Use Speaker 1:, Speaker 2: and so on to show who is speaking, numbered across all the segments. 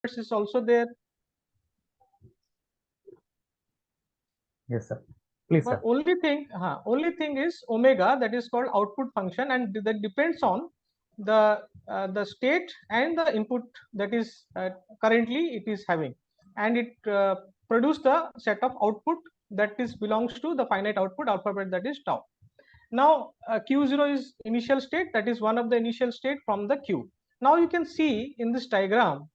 Speaker 1: is also there.
Speaker 2: Yes, sir. Please,
Speaker 1: but
Speaker 2: sir.
Speaker 1: only thing is omega, that is called output function, and that depends on the state and the input that is currently it is having, and it produce the set of output that is belongs to the finite output alphabet, that is tau. Now q0 is initial state, that is one of the initial state from the q. Now you can see in this diagram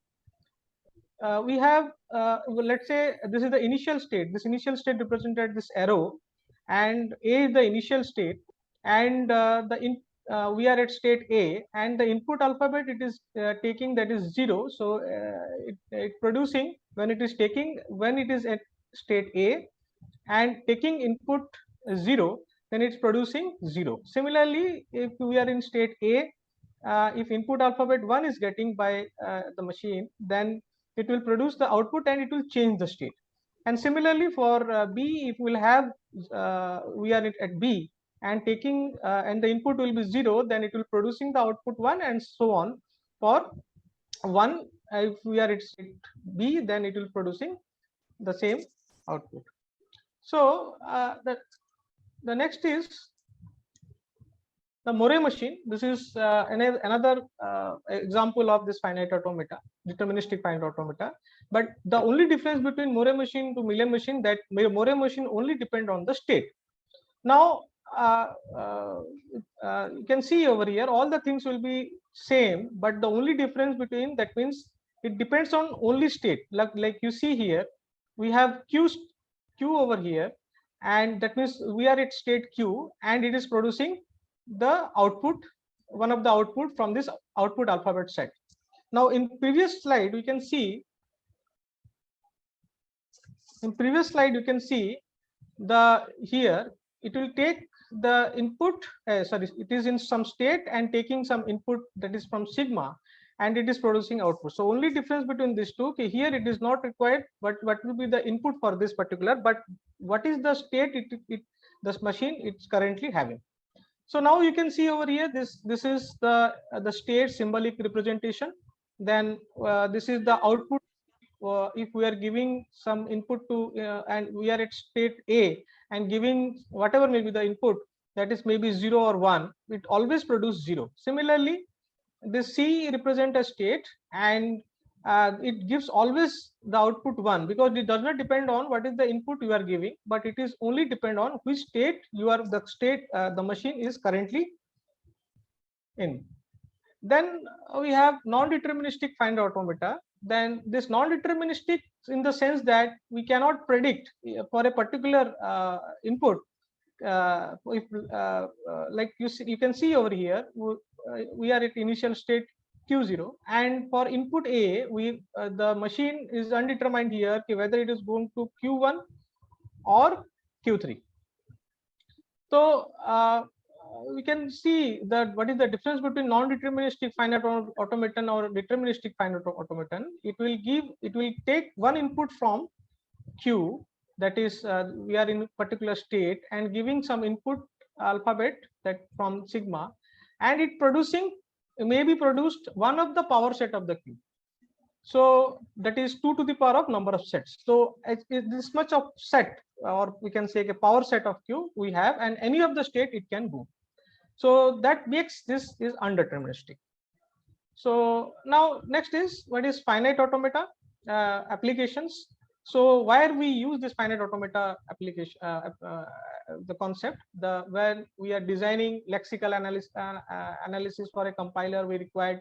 Speaker 1: we have well, let's say this is the initial state. This initial state represented this arrow, and A is the initial state, and we are at state A, and the input alphabet it is taking, that is 0. So it producing when it is taking, when it is at state A and taking input 0, then it's producing 0. Similarly, if we are in state A, if input alphabet 1 is getting by the machine, then it will produce the output and it will change the state. And similarly for B, if we'll have we are at B and taking and the input will be 0, then it will producing the output 1, and so on. For 1, if we are at state B, then it will producing the same output. So the next is the Moore machine. This is another example of this finite automata, deterministic finite automata. But the only difference between Moore machine to Millian machine, that Moore machine only depend on the state. Now you can see over here all the things will be same, but the only difference between that means it depends on only state. Like you see here, we have q over here, and that means we are at state q, and it is producing the output, one of the output from this output alphabet set. Now in previous slide you can see, the here it will take the input, sorry, it is in some state and taking some input, that is from sigma, and it is producing output. So only difference between these two, okay, here it is not required, but what will be the input for this particular, but what is the state this machine it's currently having. So now you can see over here, this is the state symbolic representation. Then this is the output. If we are giving some input to and we are at state A and giving whatever may be the input, that is maybe 0 or 1, it always produce 0. Similarly, this C represent a state, and it gives always the output 1, because it does not depend on what is the input you are giving, but it is only depend on which state you are, the state the machine is currently in. Then we have non-deterministic finite automata. Then this non-deterministic in the sense that we cannot predict for a particular input. If like you can see over here, we are at initial state q0, and for input A, the machine is undetermined here whether it is going to q1 or q3. So we can see that what is the difference between non-deterministic finite automaton or deterministic finite automaton. It will take one input from q, that is we are in particular state, and giving some input alphabet that from sigma, and it producing maybe produced one of the power set of the q. So that is 2 to the power of number of sets. So this much of set, or we can say a power set of q we have, and any of the state it can go. So that makes this is undeterministic. So now next is what is finite automata applications. So where we use this finite automata application, the concept, where we are designing lexical analysis for a compiler, we required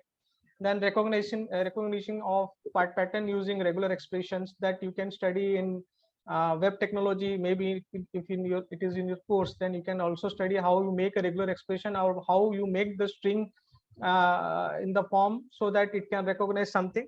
Speaker 1: then recognition of pattern using regular expressions that you can study in web technology. Maybe if it is in your course, then you can also study how you make a regular expression, or how you make the string in the form so that it can recognize something.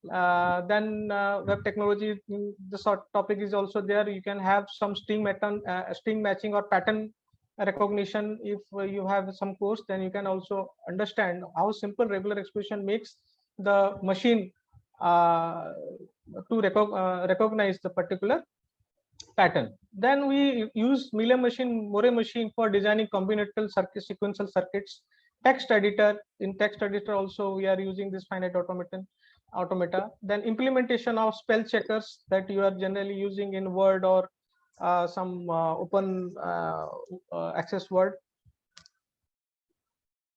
Speaker 1: Then web technology, the sort topic is also there. You can have some string matching or pattern recognition. If you have some course, then you can also understand how simple regular expression makes the machine to recognize the particular pattern. Then we use Moore machine for designing combinatorial sequential circuits. Text editor, in text editor also we are using this finite automaton. automata, then implementation of spell checkers that you are generally using in Word or some open access Word.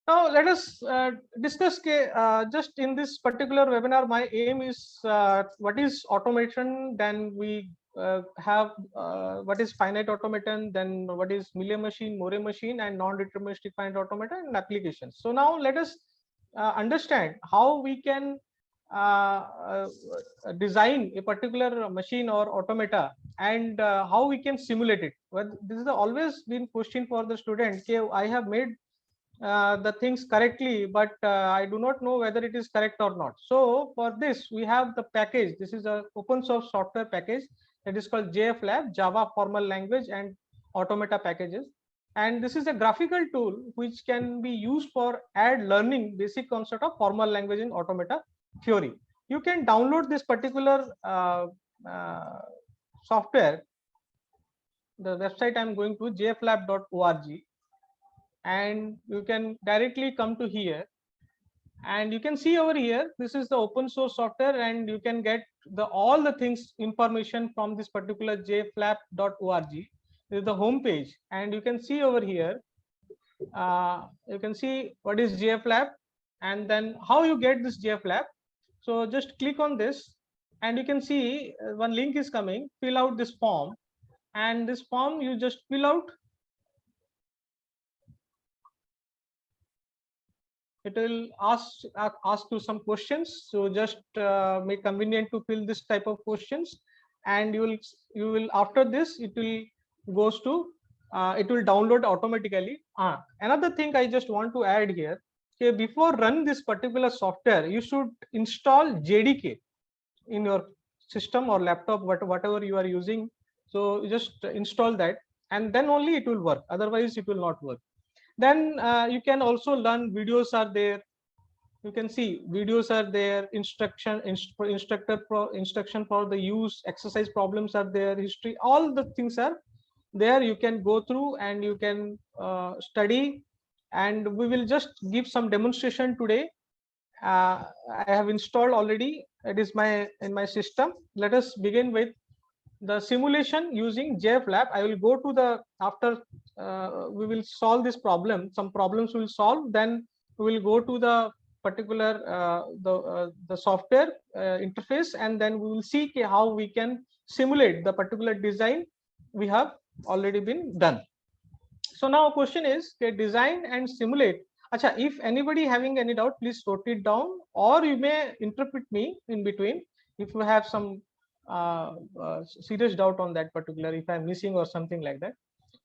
Speaker 1: Now let us discuss just in this particular webinar. My aim is what is automation, then we have what is finite automaton, then what is Millet machine, Moore machine, and non-deterministic finite automata and applications. So now let us understand how we can design a particular machine or automata, and how we can simulate it. Well, this is always been question for the student. Okay, I have made the things correctly, but I do not know whether it is correct or not. So for this, we have the package. This is a open source software package that is called JFLAP, Java Formal Language and Automata Packages. And this is a graphical tool which can be used for learning basic concept of formal language in automata theory. You can download this particular software. The website I'm going to jflap.org, and you can directly come to here, and you can see over here, this is the open source software, and you can get all the things information from this particular jflap.org. This is the home page, and you can see over here, you can see what is JFLAP and then how you get this JFLAP. So just click on this, and you can see one link is coming. Fill out this form, and this form you just fill out. It will ask you some questions, so just make convenient to fill this type of questions, and you will after this it will goes to it will download automatically. Another thing I just want to add here, okay, before run this particular software, you should install JDK in your system or laptop, whatever you are using. So you just install that, and then only it will work, otherwise it will not work. Then you can also learn, videos are there. You can see videos are there, instruction for the use, exercise problems are there, history, all the things are there. You can go through and you can study, and we will just give some demonstration today. I have installed already. It is in my system. Let us begin with the simulation using JFLAP. I will go to the after we will solve this problem. Some problems will solve. Then we will go to the particular the software interface, and then we will see how we can simulate the particular design we have already been done. So now question is, design and simulate. Acha, if anybody having any doubt, please note it down, or you may interpret me in between if you have some serious doubt on that particular, if I'm missing or something like that.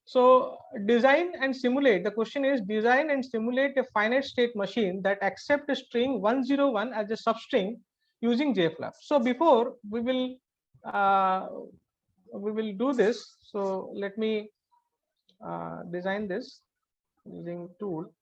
Speaker 1: So design and simulate. The question is, design and simulate a finite state machine that accept a string 101 as a substring using JFLAP. So before we will do this. So let me design this using tool.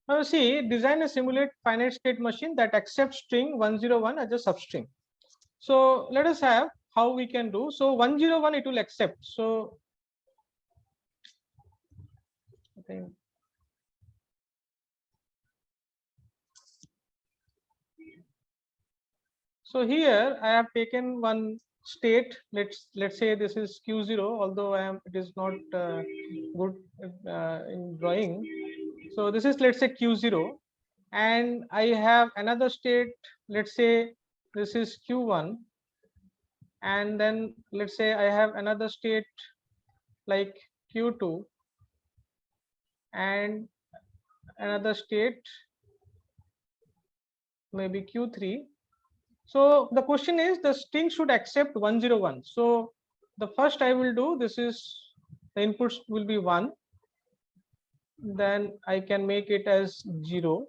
Speaker 1: Now see, design and simulate finite state machine that accepts string 101 as a substring. So let us have how we can do. So 101 it will accept. So I think so here I have taken one state. Let's say this is Q0, although it is not good in drawing. So this is, let's say, Q0, and I have another state, let's say this is Q1, and then let's say I have another state like Q2 and another state maybe Q3. So the question is the string should accept 101. So the first I will do, this is the inputs will be 1, then I can make it as 0,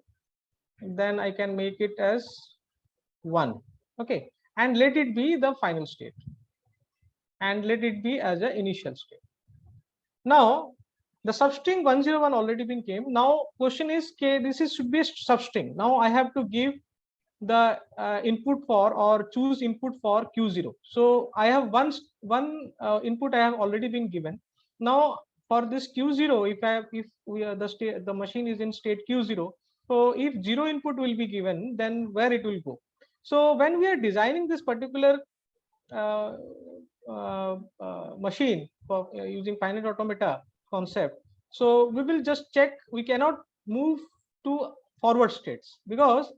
Speaker 1: then I can make it as 1. Okay, and let it be the final state, and let it be as an initial state. Now the substring 101 already been came. Now question is, okay, this is should be a substring. Now I have to give the input for or choose input for Q0. So I have one input I have already been given. Now for this Q0, if we are the machine is in state Q0, so if 0 input will be given, then where it will go? So when we are designing this particular uh, machine for using finite automata concept, so we will just check, we cannot move to forward states, because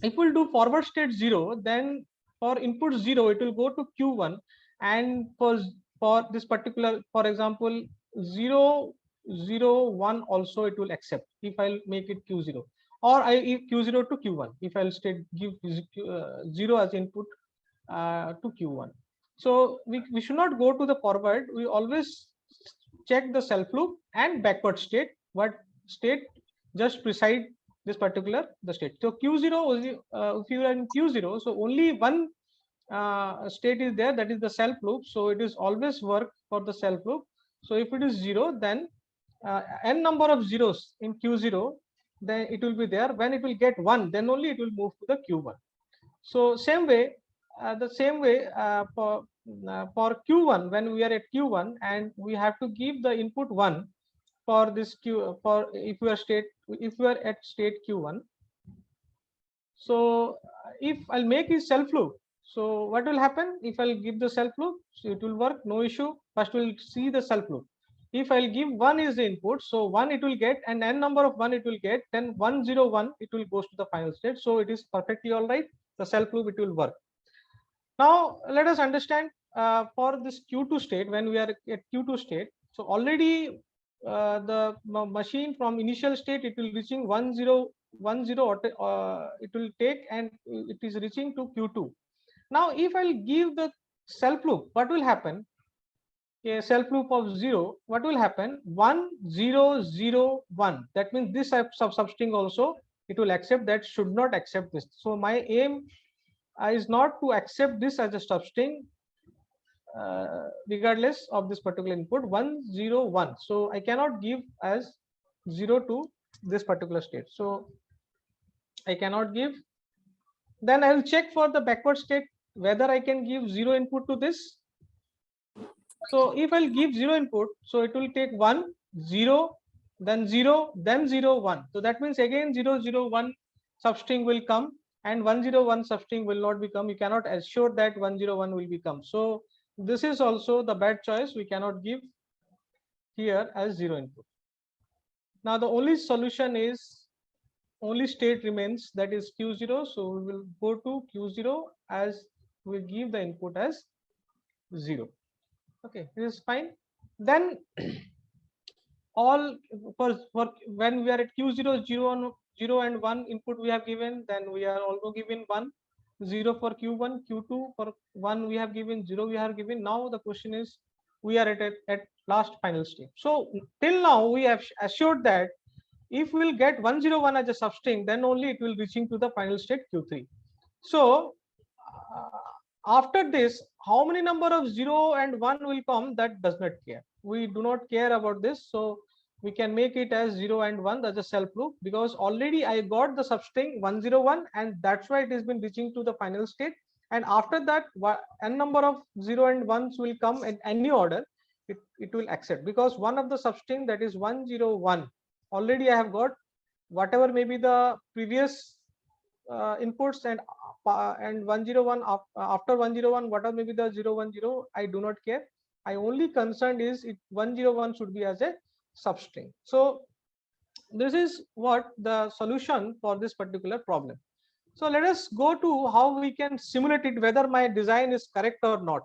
Speaker 1: if we'll do forward state 0, then for input 0 it will go to Q1, and for this particular, for example 0 0 1 also it will accept if I'll make it Q0, or if Q0 to Q1, if I'll state give 0 as input to Q1. So we should not go to the forward, we always check the self loop and backward state, what state just beside this particular the state. So Q0, if you are in Q0, so only one state is there, that is the self loop. So it is always work for the self loop. So if it is 0, then n number of zeros in Q0, then it will be there. When it will get 1, then only it will move to the Q1. So same way, for Q1, when we are at Q1 and we have to give the input 1 for this Q, for if we are at state Q1. So if I'll make is self loop, so what will happen if I'll give the self loop? So it will work, no issue. First we'll see the self loop. If I'll give 1 is the input, so 1 it will get, and n number of 1 it will get, then 101 it will goes to the final state. So it is perfectly all right. The self loop it will work. Now let us understand for this Q2 state, when we are at Q2 state, so already the machine from initial state it will reaching 1010, it will take, and it is reaching to Q2. Now if I'll give the self loop, what will happen? A self loop of 0, what will happen? 1001, that means this substring also it will accept, that should not accept this. So my aim is not to accept this as a substring regardless of this particular input 101. So I cannot give as 0 to this particular state, so I cannot give. Then I will check for the backward state whether I can give 0 input to this. So if I'll give 0 input, so it will take 1 0, then 0, then 0 1. So that means again 0 0 1 substring will come, and 101 substring will not become. You cannot assure that 101 will become. So this is also the bad choice. We cannot give here as 0 input. Now the only solution is, only state remains, that is Q0. So we will go to Q0 as we give the input as 0. Okay, this is fine. Then all for when we are at Q0, 0 and 1 input we have given, then we are also given 1 0 for Q1, Q2 for 1 we have given, 0 we have given. Now the question is, we are at last final state. So till now we have assured that if we will get 101 as a substring, then only it will reaching to the final state Q3. So after this, how many number of 0 and 1 will come, that does not care. We do not care about this. So we can make it as 0 and 1 as a self loop, because already I got the substring 101, and that's why it has been reaching to the final state. And after that, n number of 0 and 1s will come in any order, it will accept, because one of the substring, that is 101, already I have got whatever may be the previous inputs, and 101 after 101 whatever may be the 010, I do not care. I only concerned is it 101 should be as a substring. So this is what the solution for this particular problem. So let us go to how we can simulate it, whether my design is correct or not.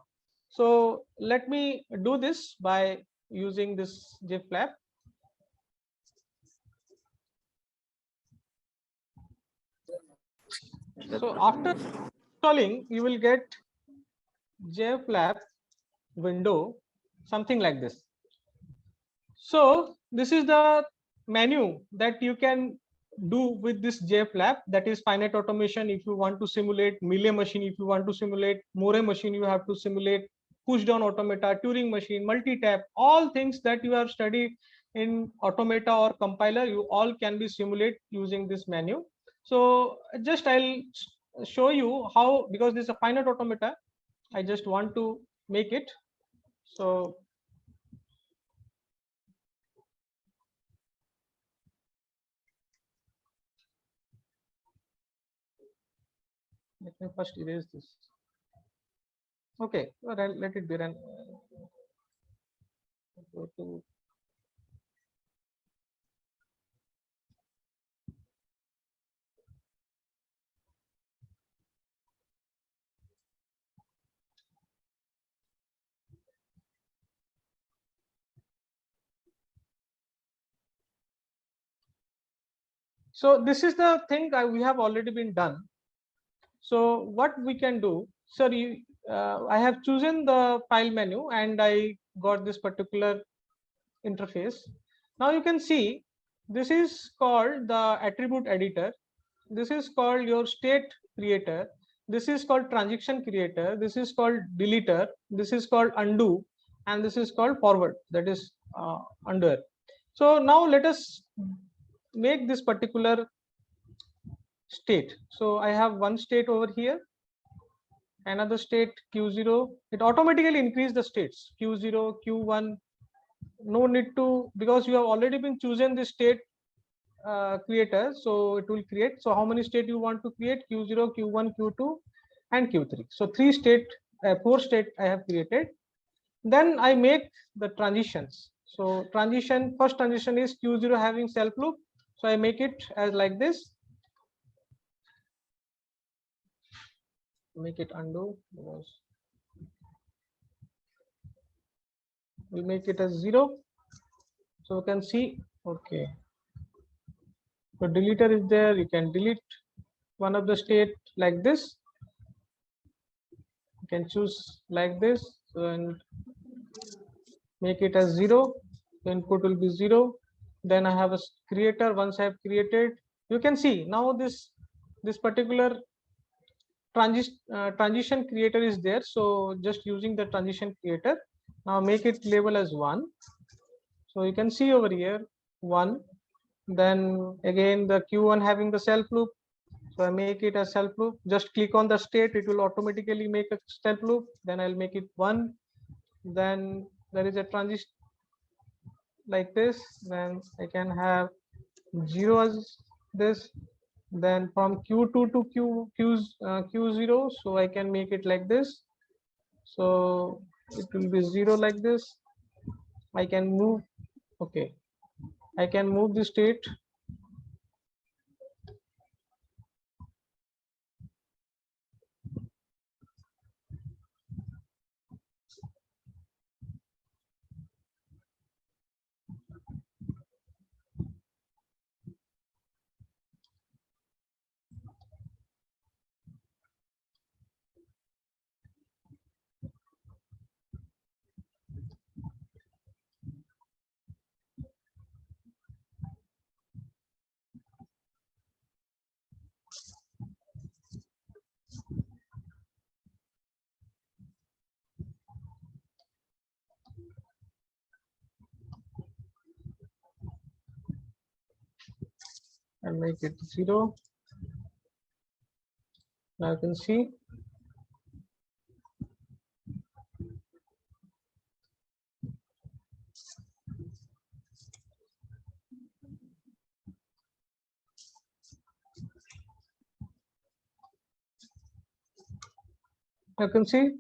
Speaker 1: So let me do this by using this JFLAP. So after installing, you will get JFLAP window, something like this. So this is the menu that you can do with this JFLAP, that is finite automation. If you want to simulate Mealy machine, if you want to simulate Moore machine, you have to simulate push down automata, Turing machine, multi-tap, all things that you have studied in automata or compiler, you all can be simulated using this menu. So just I'll show you how, because this is a finite automata, I just want to make it. So let me first erase this. Okay, well, let it be run. Go to so this is the thing we have already been done. So what we can do, sir, I have chosen the file menu and I got this particular interface. Now you can see this is called the attribute editor. This is called your state creator. This is called transition creator. This is called deleter. This is called undo, and this is called forward. That is undo. So now let us make this particular state. So I have one state over here, another state Q0. It automatically increase the states Q0, Q1. No need to, because you have already been chosen the state creator, so it will create. So how many state you want to create? Q0, Q1, Q2, and Q3. So four state I have created. Then I make the transitions. So first transition is Q0 having self loop. So I make it as like this. Make it undo, because we make it as 0. So you can see, okay. So deleter is there. You can delete one of the state like this. You can choose like this, and make it as 0. The input will be 0. Then I have a creator. Once I have created, you can see now this particular transition creator is there. So just using the transition creator, now make it label as 1. So you can see over here 1. Then again the Q1 having the self loop. So I make it as self loop. Just click on the state, it will automatically make a self loop. Then I'll make it 1. Then there is a transition like this. Then I can have 0 as this. Then from Q2 to Q0, so I can make it like this. So it will be 0 like this. I can move. Okay, I can move the state. And make it 0. Now you can see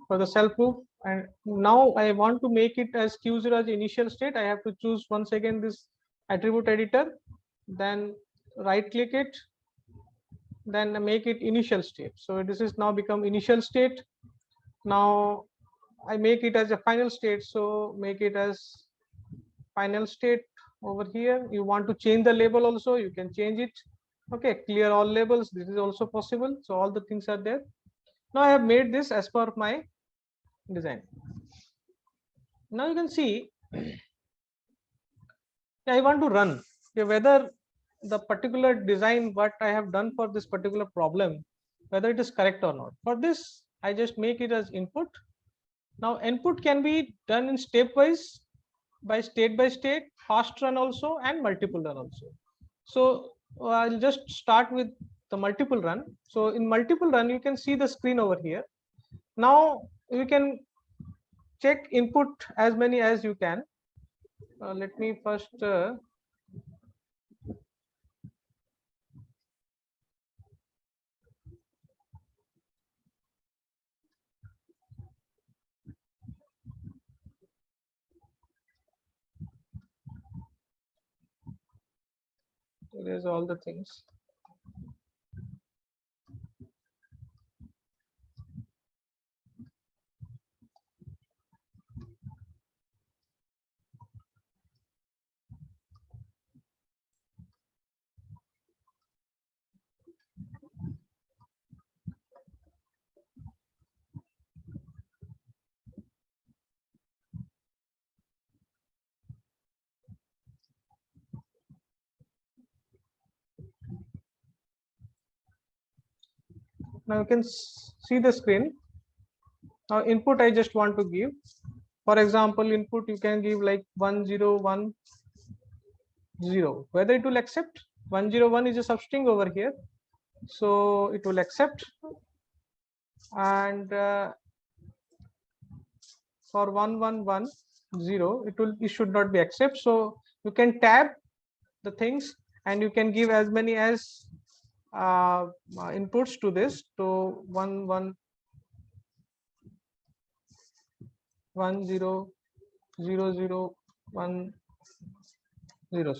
Speaker 1: for the self loop. And now I want to make it as Q0 as initial state. I have to choose once again this attribute editor. then right click it, then make it initial state. So this is now become initial state. Now I make it as a final state, so make it as final state over here. You want to change the label also, you can change it. Okay, clear all labels, this is also possible. So all the things are there. Now I have made this as per my design. Now you can see I want to run whether the particular design what I have done for this particular problem, whether it is correct or not. For this, I just make it as input. Now input can be done in stepwise, by state, fast run also, and multiple run also. So I'll just start with the multiple run. So in multiple run, you can see the screen over here. Now you can check input as many as you can. Let me first erase all the things. Now you can see the screen. Now input I just want to give. For example, input you can give like 1010. Whether it will accept 101 is a substring over here, so it will accept. And for 1110, it should not be accept. So you can tab the things and you can give as many as inputs to this. So 11100010.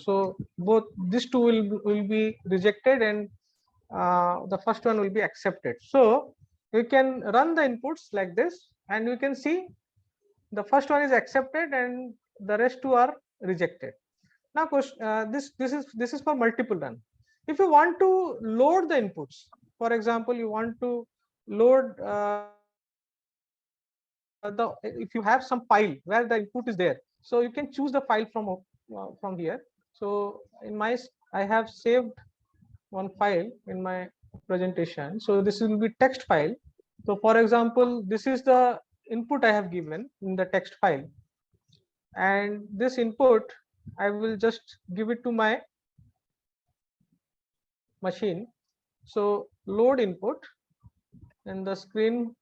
Speaker 1: So both these two will be rejected, and the first one will be accepted. So you can run the inputs like this, and you can see the first one is accepted and the rest two are rejected. Now this is for multiple run. If you want to load the inputs, for example, you want to load if you have some file where the input is there, so you can choose the file from here. So in my, I have saved one file in my presentation. So this will be text file. So for example, this is the input I have given in the text file, and this input I will just give it to my machine. So load input, and the screen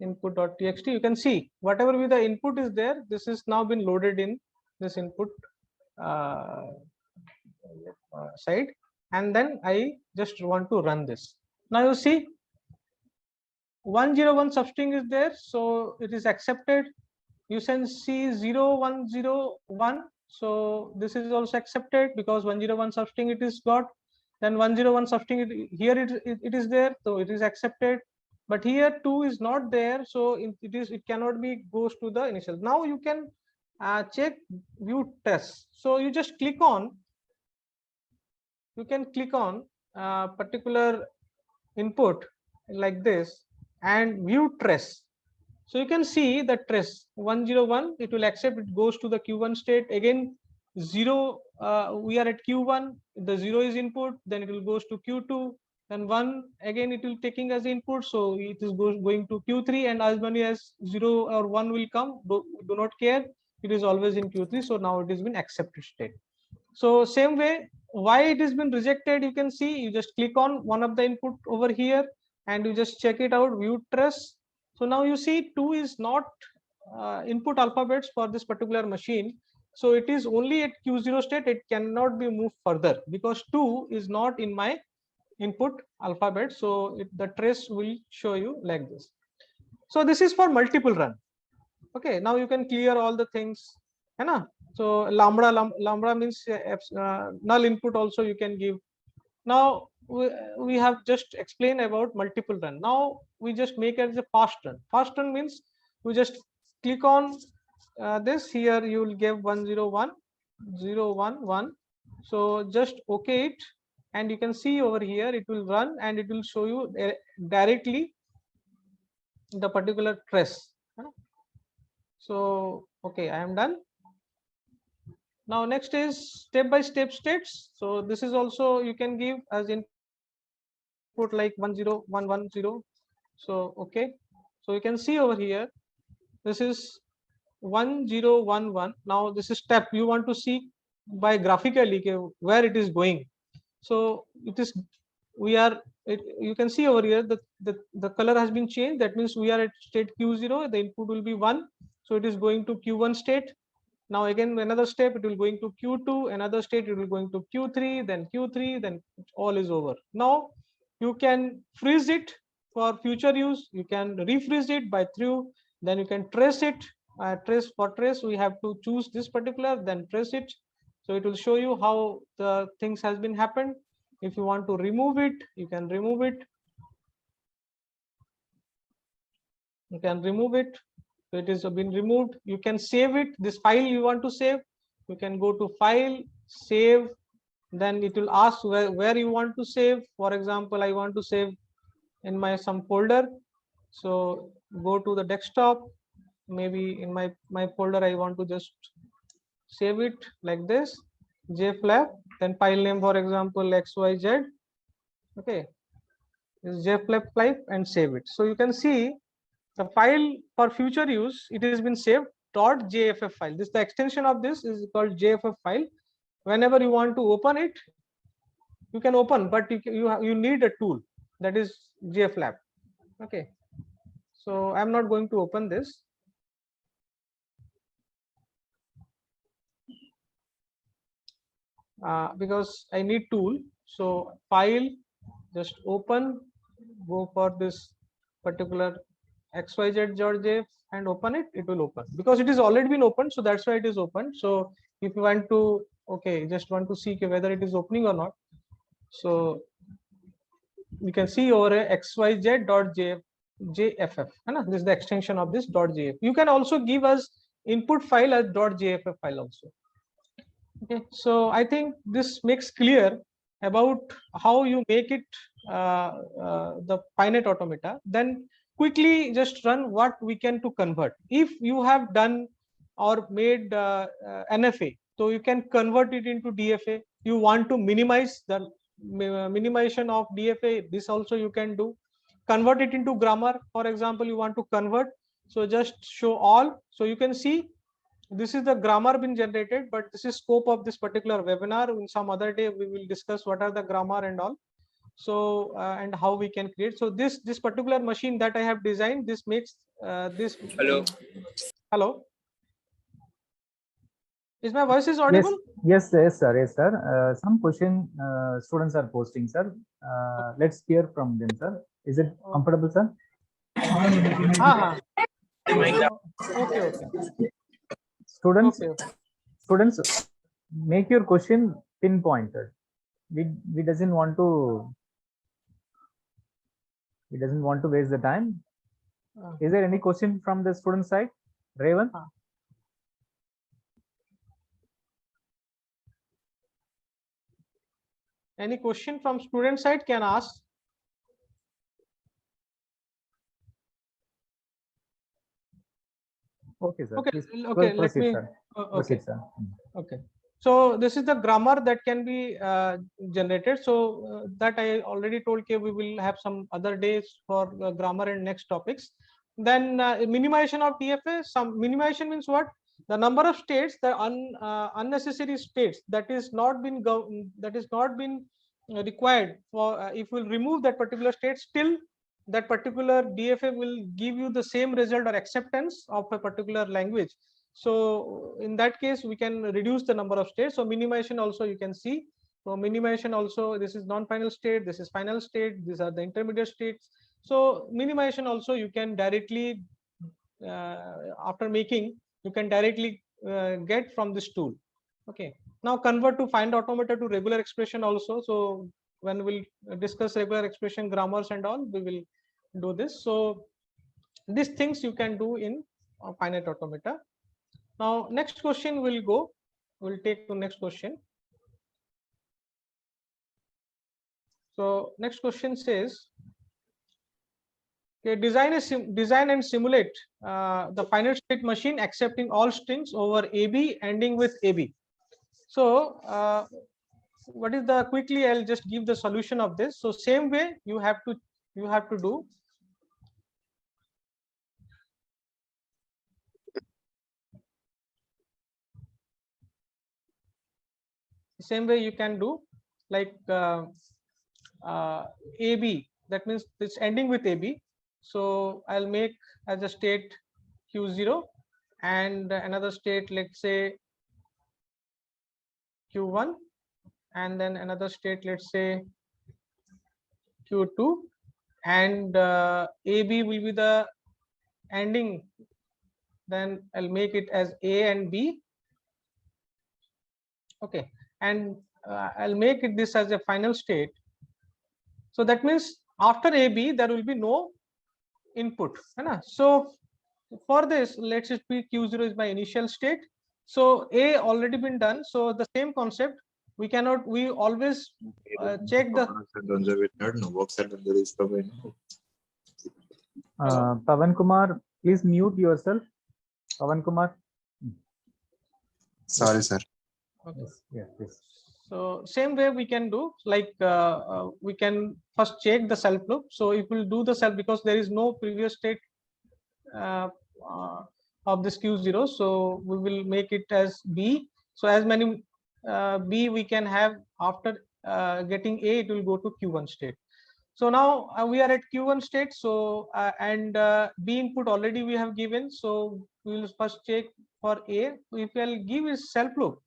Speaker 1: input.txt, you can see whatever be the input is there, this is now been loaded in this input side, and then I just want to run this. Now you see 101 substring is there, so it is accepted. You can see 0101, so this is also accepted because 101 substring it is got. Then 101 substring here it is there, so it is accepted. But here 2 is not there, so it cannot be goes to the initial. Now you can check view test. So you just click on, you can click on particular input like this and view trace. So you can see the trace 101, it will accept, it goes to the Q1 state. Again 0, we are at Q1, the 0 is input, then it will goes to Q2, then 1 again it will taking as input, so it is going to Q3, and as many as 0 or 1 will come, do not care, it is always in Q3. So now it has been accepted state. So same way, why it has been rejected, you can see, you just click on one of the input over here and you just check it out, view trace. So now you see 2 is not input alphabets for this particular machine. So it is only at Q0 state, it cannot be moved further because 2 is not in my input alphabet. So the trace will show you like this. So this is for multiple run. Okay, now you can clear all the things. So lambda means null input also you can give. Now we have just explained about multiple run. Now we just make it as a fast run. Fast run means we just click on this. Here you will give 101 011. So just okay it, and you can see over here it will run and it will show you directly the particular trace. So okay, I am done. Now next is step by step states. So this is also you can give as input like 10110. So okay, so you can see over here this is 1011. Now this is step you want to see by graphically where it is going. So it is you can see over here that the color has been changed. That means we are at state Q0. The input will be 1. So it is going to Q1 state. Now again another step, it will going to Q2, another state it will going to Q3, then Q3, then all is over. Now you can freeze it for future use. You can refreeze it by through. Then you can trace it. Trace for trace, we have to choose this particular, then trace it. So it will show you how the things has been happened. If you want to remove it, you can remove it. You can remove it. So it is been removed. You can save it. This file you want to save, you can go to file, save. Then it will ask where you want to save. For example, I want to save in my some folder. So go to the desktop. Maybe in my folder, I want to just save it like this, JFLAP. Then file name, for example, XYZ. Okay, is JFLAP file and save it. So you can see the file for future use, it has been saved .jff file. This the extension of this is called JFF file. Whenever you want to open it, you can open, but you need a tool, that is JFLAP. Okay, so I'm not going to open this. Because I need tool. So file, just open, go for this particular XYZ.jf and open it. It will open because it is already been opened. So that's why it is open. So if you want to, okay, just want to see whether it is opening or not. So you can see over XYZ.jf. JFF. This is the extension of this .jf. You can also give us input file as .jff file also. Okay, so I think this makes clear about how you make it the finite automata. Then quickly just run what we can to convert. If you have done or made NFA, so you can convert it into DFA. You want to minimize the minimization of DFA, this also you can do. Convert it into grammar. For example, you want to convert, so just show all. So you can see this is the grammar been generated, but this is scope of this particular webinar. In some other day we will discuss what are the grammar and all. So and how we can create. So this particular machine that I have designed, this makes this. Hello, is my voice is audible?
Speaker 2: Yes, sir. Some question students are posting, sir. Let's hear from them, sir. Is it comfortable, sir?
Speaker 1: Okay.
Speaker 2: Students, make your question pinpointed. We doesn't want to waste the time. Is there any question from the student side, Raven?
Speaker 1: Any question from student side can ask.
Speaker 2: Okay, sir.
Speaker 1: Okay,
Speaker 2: please,
Speaker 1: okay.
Speaker 2: Proceed,
Speaker 1: Let me.
Speaker 2: Sir.
Speaker 1: Okay.
Speaker 2: Proceed, sir.
Speaker 1: Okay. So this is the grammar that can be generated. So that I already told you we will have some other days for grammar and next topics. Then minimization of DFA. Some minimization means what? The number of states, the unnecessary states that is not been required for. If we'll remove that particular state, still that particular DFA will give you the same result or acceptance of a particular language. So in that case, we can reduce the number of states. So minimization also you can see. So minimization also, this is non-final state, this is final state, these are the intermediate states. So minimization also you can directly, after making, you can directly get from this tool. Okay. Now convert to find automata to regular expression also. So when we'll discuss regular expression grammars and all, we will do this. So these things you can do in finite automata. Now next question will go. We'll take to next question. So next question says, okay, design and simulate the finite state machine accepting all strings over AB ending with AB. So what is the quickly I'll just give the solution of this. So same way you have to do. Same way you can do, like AB, that means it's ending with AB. So I'll make as a state Q0 and another state, let's say Q1, and then another state, let's say Q2, and AB will be the ending, then I'll make it as A and B. Okay, and I'll make it this as a final state. So that means after AB there will be no input. So for this, let's just be Q0 is my initial state. So A already been done. So the same concept, we always check the.
Speaker 2: Pavan Kumar, please mute yourself. Pavan Kumar.
Speaker 3: Sorry, sir.
Speaker 1: Okay.
Speaker 2: Yeah, please.
Speaker 1: So same way we can do, like we can first check the self loop. So it will do the self, because there is no previous state of this Q0. So we will make it as B. So as many B we can have after getting A, it will go to Q1 state. So now we are at Q1 state. So and B input already we have given. So we will first check for A. If we'll give is self loop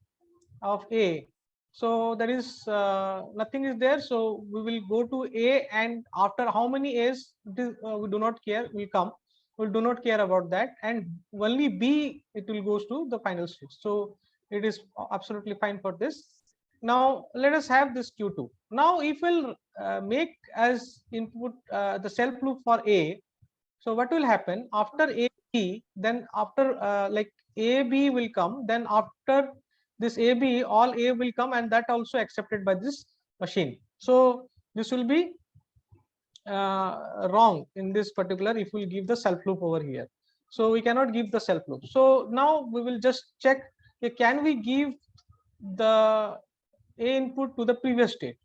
Speaker 1: of A, so there is nothing is there. So we will go to A, and after how many A's, we do not care, will come. We do not care about that, and only B it will goes to the final state. So it is absolutely fine for this. Now let us have this Q2. Now if we'll make as input the self loop for A, so what will happen after AB, then after like AB will come, then after this AB, all A will come, and that also accepted by this machine. So this will be wrong in this particular if we give the self loop over here. So we cannot give the self loop. So now we will just check, can we give the A input to the previous state.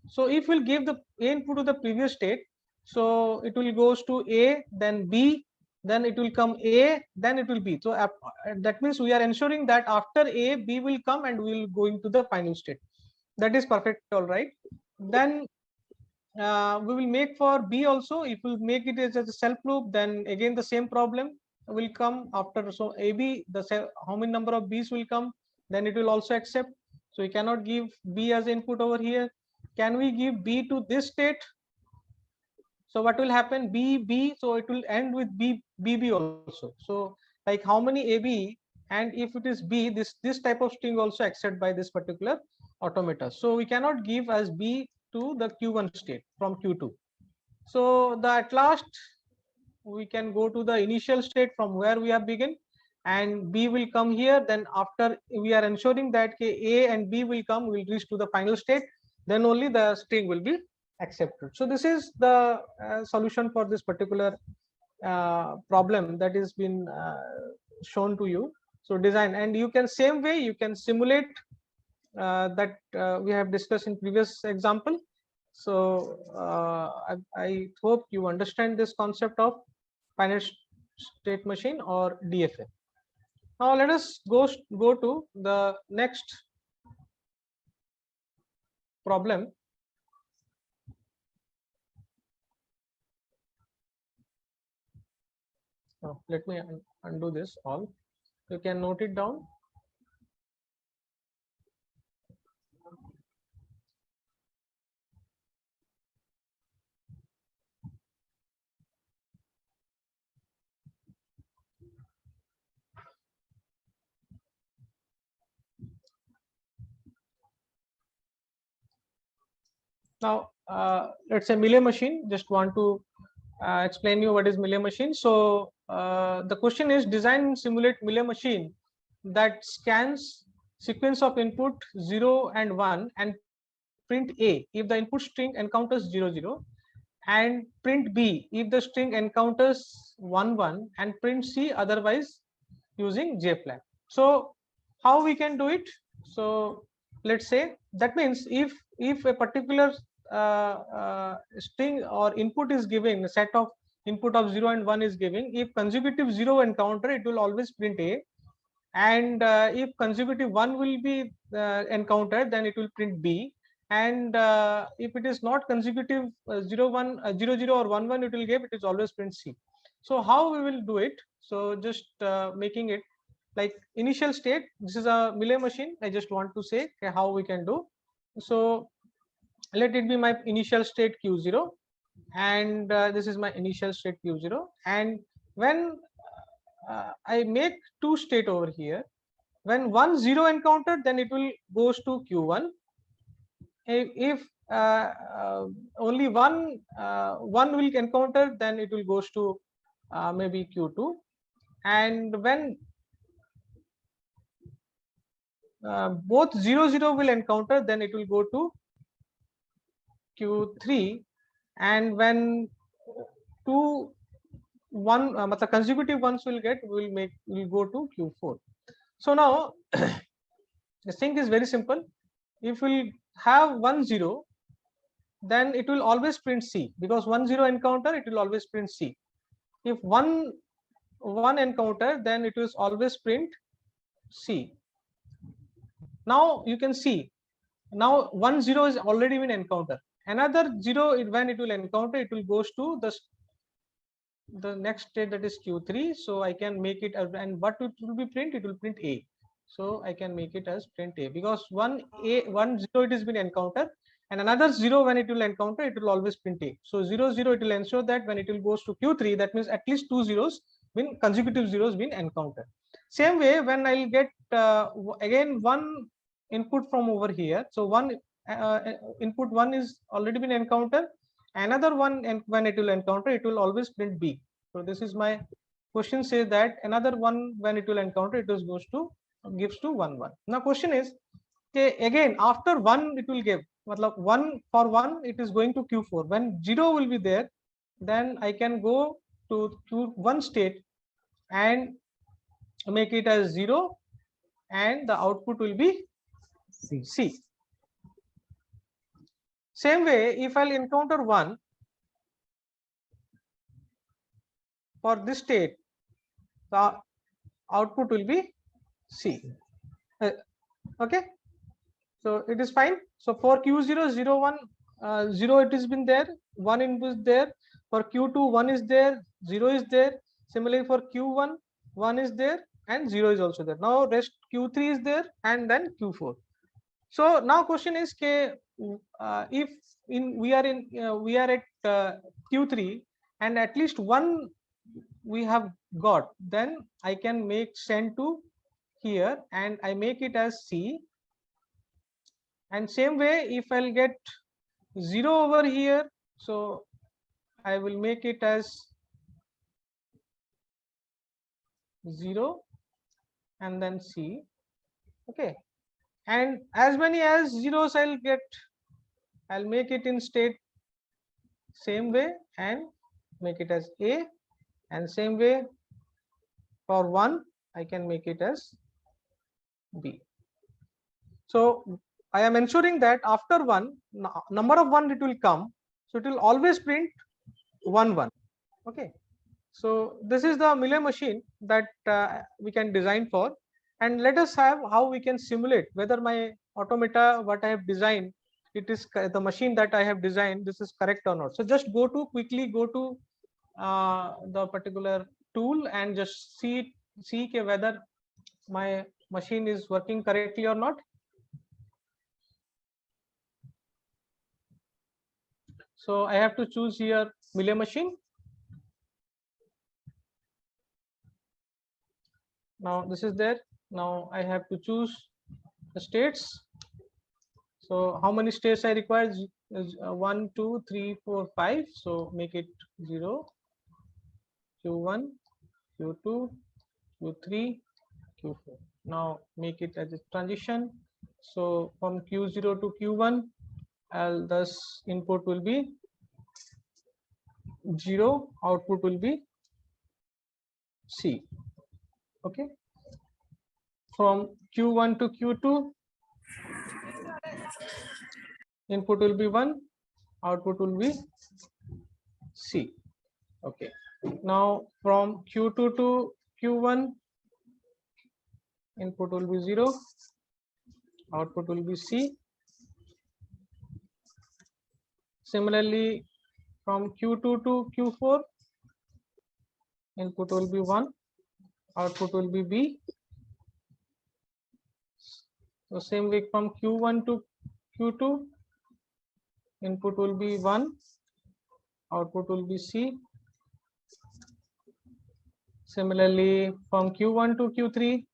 Speaker 1: So if we'll give the A input to the previous state, so it will goes to A, then B, then it will come A, then it will B. So that means we are ensuring that after A, B will come and we will go into the final state. That is perfect, all right. Then we will make for B also. If we make it as a self loop, then again the same problem will come after. So AB, how many number of B's will come, then it will also accept. So we cannot give B as input over here. Can we give B to this state? So what will happen? B, so it will end with BB also. So like how many AB, and if it is B, this type of string also accepted by this particular automata. So we cannot give as B to the Q1 state from Q2. So at last we can go to the initial state from where we have begun, and B will come here. Then after we are ensuring that A and B will come, we will reach to the final state, then only the string will be accepted. So this is the solution for this particular problem that is been shown to you. So design, and you can same way you can simulate that we have discussed in previous example. So I hope you understand this concept of finite state machine or DFA. Now let us go to the next problem. Let me undo this all. You can note it down. Now, let's say Millet machine. Just want to explain you what is Millet machine. So the question is, design and simulate Millet machine that scans sequence of input 0 and 1 and print A if the input string encounters 0 0, and print B if the string encounters 1 1, and print C otherwise using JFLAP. So how we can do it? So let's say that means if a particular string or input is given, a set of input of 0 and 1 is given, if consecutive 0 encounter, it will always print A, and if consecutive 1 will be encountered, then it will print B, and if it is not consecutive 0 1 0 0 or 1 1, it will give, it is always print C. So how we will do it? So just making it like initial state. This is a Millet machine. I just want to say how we can do. So let it be my initial state Q0, and this is my initial state Q0, and when I make two state over here, when 1 0 encountered, then it will goes to Q1. If only one will encounter, then it will goes to maybe Q2, and when both 0 0 will encounter, then it will go to Q3, and when 2 1 consecutive ones will go to Q4. So now the thing is very simple. If we'll have 1 0, then it will always print C, because 1 0 encounter, it will always print C. If 1 1 encounter, then it will always print C. Now you can see, now 1 0 is already been encounter. Another 0, when it will encounter, it will goes to the next state, that is Q3. So I can make it, and what it will be print? It will print A. So I can make it as print A, because 1 0 it has been encountered, and another 0 when it will encounter, it will always print A. So 0 0, it will ensure that when it will goes to Q3, that means at least 2 zeros been consecutive zeros been encountered. Same way, when I'll get again one input from over here, so one input 1 is already been encountered, another one, and when it will encounter, it will always print B. So this is my question, says that another one, when it will encounter, it goes to gives to 1 1. Now question is, okay, again after 1 it will give, 1 for 1 it is going to Q4. When 0 will be there, then I can go to Q1 state and make it as 0, and the output will be C. Same way, if I'll encounter 1 for this state, the output will be C. Okay, so it is fine. So for Q0 0 1 0, it has been there, 1 input is there. For Q2 1 is there, 0 is there. Similarly for Q1 1 is there and 0 is also there. Now rest Q3 is there, and then Q4. So now question is, if we are at Q3 and at least one we have got, then I can make send to here and I make it as C. And same way, if I'll get 0 over here, so I will make it as 0 and then C. Okay, and as many as zeros I'll get, I'll make it in state same way and make it as A, and same way for 1 I can make it as B. So I am ensuring that after 1, number of 1 it will come, so it will always print 1 1. Okay, so this is the Millet machine that we can design for, and let us have how we can simulate whether my automata what I have designed, it is the machine that I have designed, this is correct or not. So just quickly go to the particular tool and just see whether my machine is working correctly or not. So I have to choose here Millet machine. Now this is there. Now I have to choose the states. So how many states I require? 1, 2, 3, 4, 5. So make it 0, Q1, Q2, Q3, Q4. Now make it as a transition. So from Q0 to Q1, thus input will be 0, output will be C. Okay. From Q1 to Q2, input will be 1, output will be C. Okay. Now from Q2 to Q1, input will be 0, output will be C. Similarly, from Q2 to Q4, input will be 1, output will be B. So same way from Q1 to Q2, input will be 1, output will be C. Similarly, from Q1 to Q3,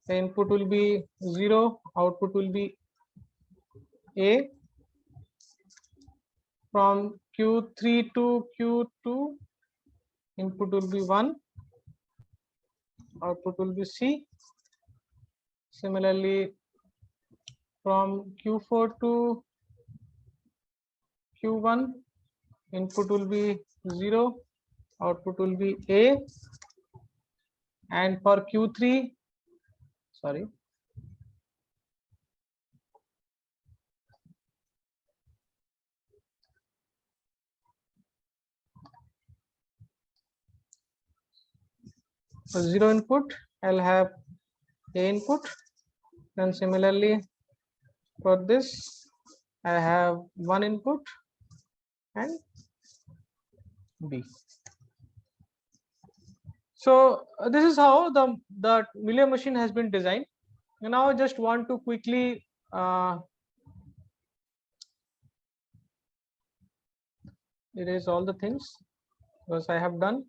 Speaker 1: the input will be 0, output will be A. From Q3 to Q2, input will be 1, output will be C. Similarly, from Q4 to Q1, input will be 0, output will be A. And for Q3, sorry, for 0 input, I'll have A input. Then similarly, for this, I have 1 input and B. So this is how the Millet machine has been designed. And now I just want to quickly erase all the things because I have done.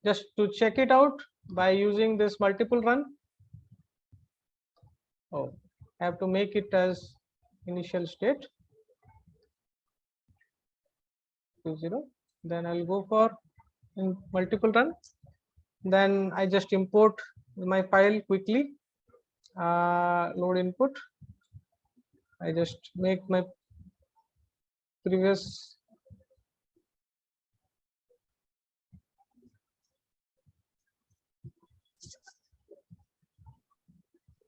Speaker 1: Just to check it out by using this multiple run. Oh, I have to make it as initial state 0. Then I'll go for in multiple run. Then I just import my file quickly. Load input. I just make my previous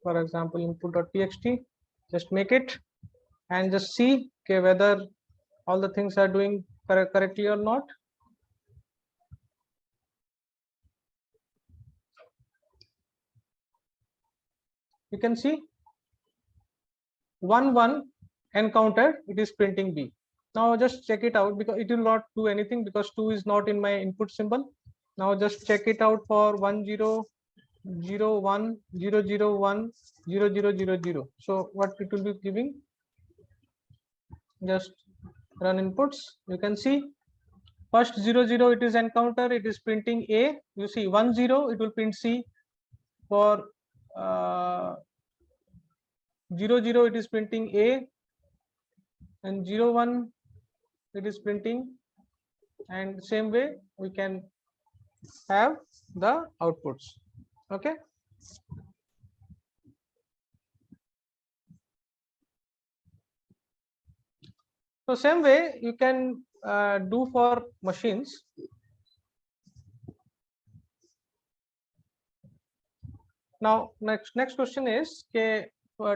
Speaker 1: for example input.txt, just make it and just see okay, whether all the things are doing correctly or not. You can see 1 encountered, it is printing B. Now just check it out because it will not do anything because 2 is not in my input symbol. Now just check it out for 1 0 0 1 0 0 1 0 0 0 0. So what it will be giving? Just run inputs. You can see first 0 0 it is encounter, it is printing A. You see 1 0 it will print C. For 0 0 it is printing A, and 0 1 it is printing, and same way we can have the outputs. Okay. So same way you can do for machines. Now next question is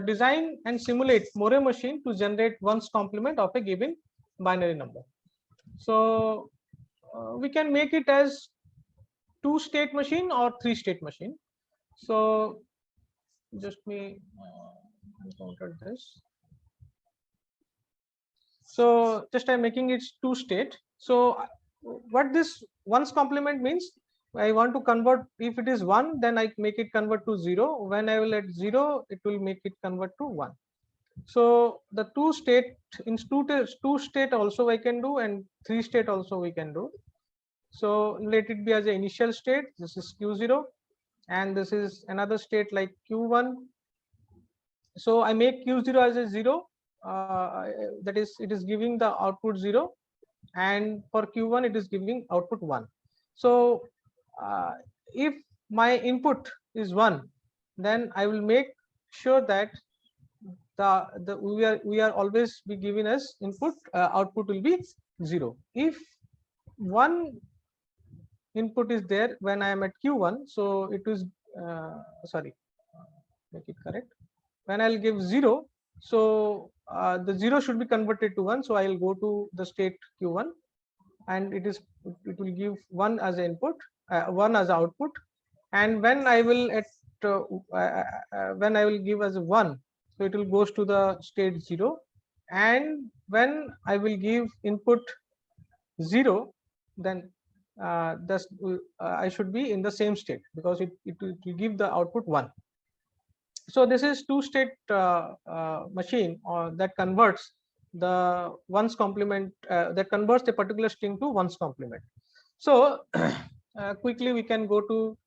Speaker 1: design and simulate Moore machine to generate one's complement of a given binary number. So we can make it as 2-state machine or 3-state machine. So just me encountered this. So just I'm making it two state. So what this one's complement means, I want to convert, if it is 1, then I make it convert to 0. When I will at 0, it will make it convert to 1. So the two state, in two state also I can do, and 3 state also we can do. So let it be as an initial state. This is Q0, and this is another state like Q1. So I make Q0 as a 0. That is, it is giving the output 0, and for Q1 it is giving output 1. So if my input is 1, then I will make sure that we are always be given as input, output will be 0. If one input is there when I am at Q1, so it is sorry, make it correct. When I'll give 0, so the 0 should be converted to 1. So I'll go to the state Q1, and it will give 1 as an input, 1 as output. And when I will when I will give as a 1, so it will goes to the state 0. And when I will give input 0, then I should be in the same state, because it will give the output 1. So this is two state machine, or that converts the one's complement, that converts a particular string to one's complement. So quickly we can go to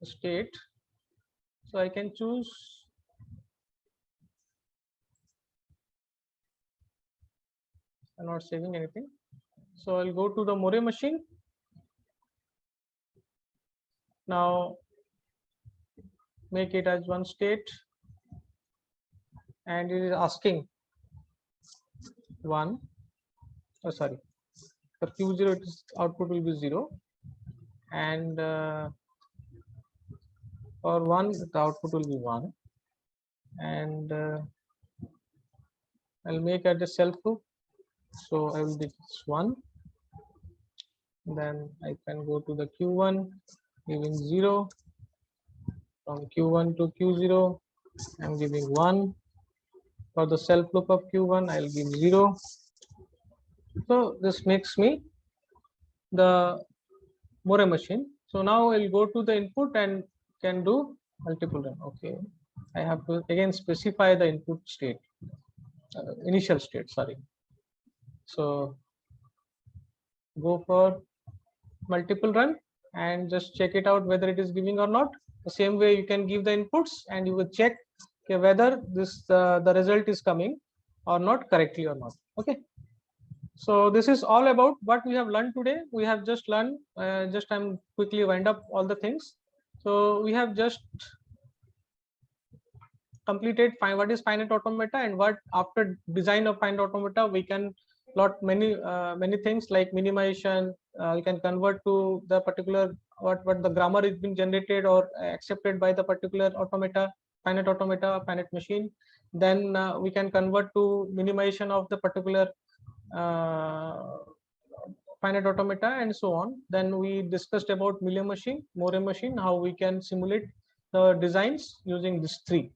Speaker 1: state. So I can choose I'm not saving anything. So I'll go to the More machine. Now make it as one state, and it is asking 1. Oh, sorry, for Q0 it is output will be 0, and for 1 the output will be 1, and I'll make at the self loop. So I will do this 1. Then I can go to the Q1 giving 0. From Q1 to Q0 I'm giving 1. For the self loop of Q1 I'll give 0. So this makes me the More machine. So now I'll go to the input and can do multiple run. Okay, I have to again specify the input state, initial state, sorry. So go for multiple run and just check it out whether it is giving or not. The same way you can give the inputs and you will check whether this the result is coming or not correctly or not. Okay. So this is all about what we have learned today. We have just learned, just I'm quickly wind up all the things. So we have just completed what is finite automata, and what after design of finite automata we can plot many things like minimization. You can convert to the particular what the grammar is being generated or accepted by the particular automata, finite machine. Then we can convert to minimization of the particular finite automata and so on. Then we discussed about More machine, how we can simulate the designs using these 3.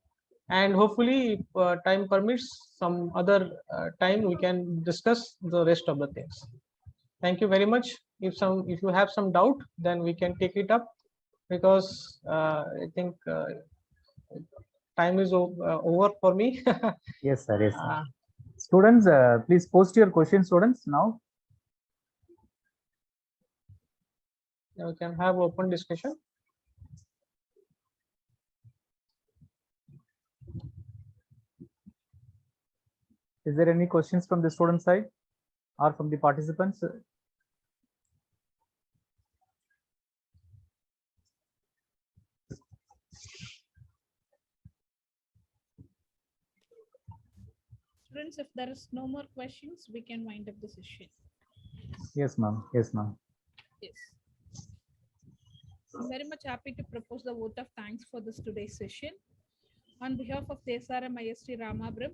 Speaker 1: And hopefully, if time permits, some other time we can discuss the rest of the things. Thank you very much. If you have some doubt, then we can take it up, because I think time is over for me.
Speaker 2: Yes, sir. Yes, sir. Students, please post your questions, students, now.
Speaker 1: Now we can have open discussion.
Speaker 2: Is there any questions from the student side or from the participants?
Speaker 3: Students, if there is no more questions, we can wind up the session.
Speaker 2: Yes, ma'am. Yes, ma'am.
Speaker 3: Yes. I'm very much happy to propose the vote of thanks for this today's session. On behalf of the SRM IST Ramabram,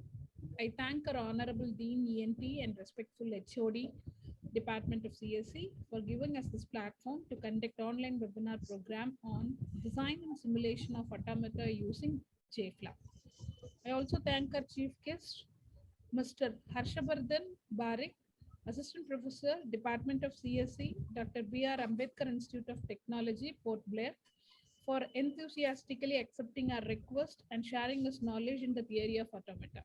Speaker 3: I thank our Honorable Dean ENT and respectful HOD Department of CSE, for giving us this platform to conduct online webinar program on design and simulation of automata using JFLAP. I also thank our chief guest, Mr. Harshavardhan Barik, Assistant Professor, Department of CSE, Dr. B.R. Ambedkar Institute of Technology, Port Blair, for enthusiastically accepting our request and sharing his knowledge in the theory of automata.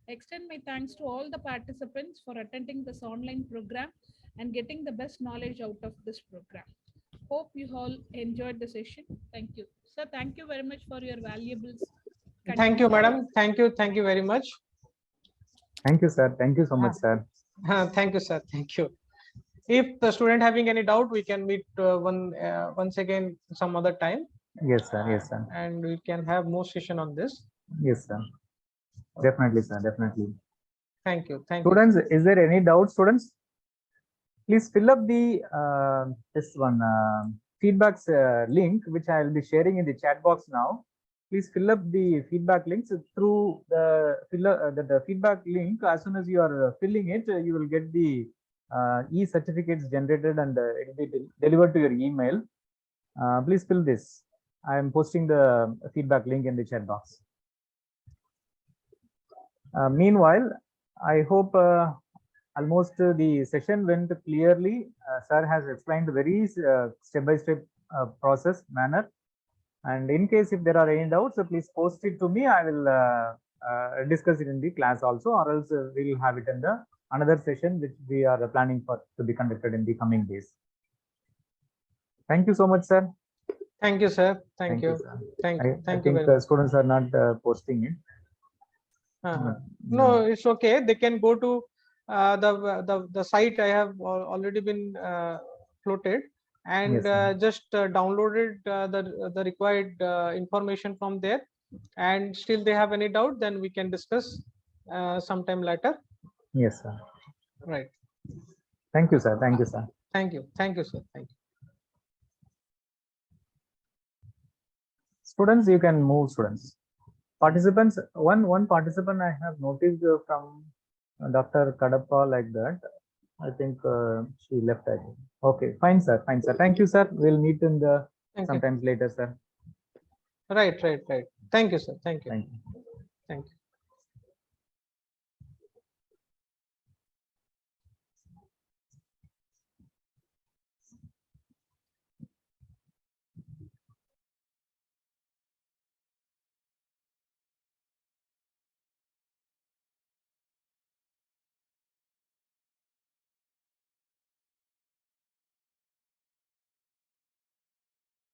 Speaker 3: I extend my thanks to all the participants for attending this online program and getting the best knowledge out of this program. Hope you all enjoyed the session. Thank you. Sir, thank you very much for your valuables.
Speaker 1: Thank you, madam. Thank you very much.
Speaker 2: Thank you, sir. Thank you so much, sir.
Speaker 1: Thank you, sir. Thank you. If the student having any doubt, we can meet once again some other time.
Speaker 2: Yes, sir. Yes, sir.
Speaker 1: And we can have more session on this.
Speaker 2: Yes, sir. Definitely, sir. Definitely.
Speaker 1: Thank you. Thank
Speaker 2: students,
Speaker 1: you.
Speaker 2: Is there any doubt, students? Please fill up the this one feedbacks link, which I will be sharing in the chat box now. Please fill up the feedback links through the feedback link. As soon as you are filling it, you will get the e-certificates generated and it will be delivered to your email. Please fill this. I am posting the feedback link in the chat box. Meanwhile, I hope almost the session went clearly. Sir has explained very step-by-step process manner. And in case if there are any doubts, please post it to me. I will discuss it in the class also, or else we will have it in the another session which we are planning for to be conducted in the coming days. Thank you so much, sir.
Speaker 1: Thank you, sir. Thank you.
Speaker 2: Sir.
Speaker 1: Thank you.
Speaker 2: I think students are not posting it.
Speaker 1: No, it's okay. They can go to the site I have already been floated, and
Speaker 2: Yes,
Speaker 1: just downloaded the required information from there. And still they have any doubt, then we can discuss sometime later.
Speaker 2: Yes, sir.
Speaker 1: Right.
Speaker 2: Thank you, sir. Thank you, sir.
Speaker 1: Thank you. Thank you, sir. Thank you.
Speaker 2: Students, you can move, students. Participants, one participant I have noticed from Dr. Kadapa like that. I think she left. I think. Okay, fine, sir. Fine, sir. Thank you, sir. We'll meet in the sometimes later, sir.
Speaker 1: Right. Thank you, sir. Thank you.
Speaker 2: Thank you.
Speaker 1: Thank you.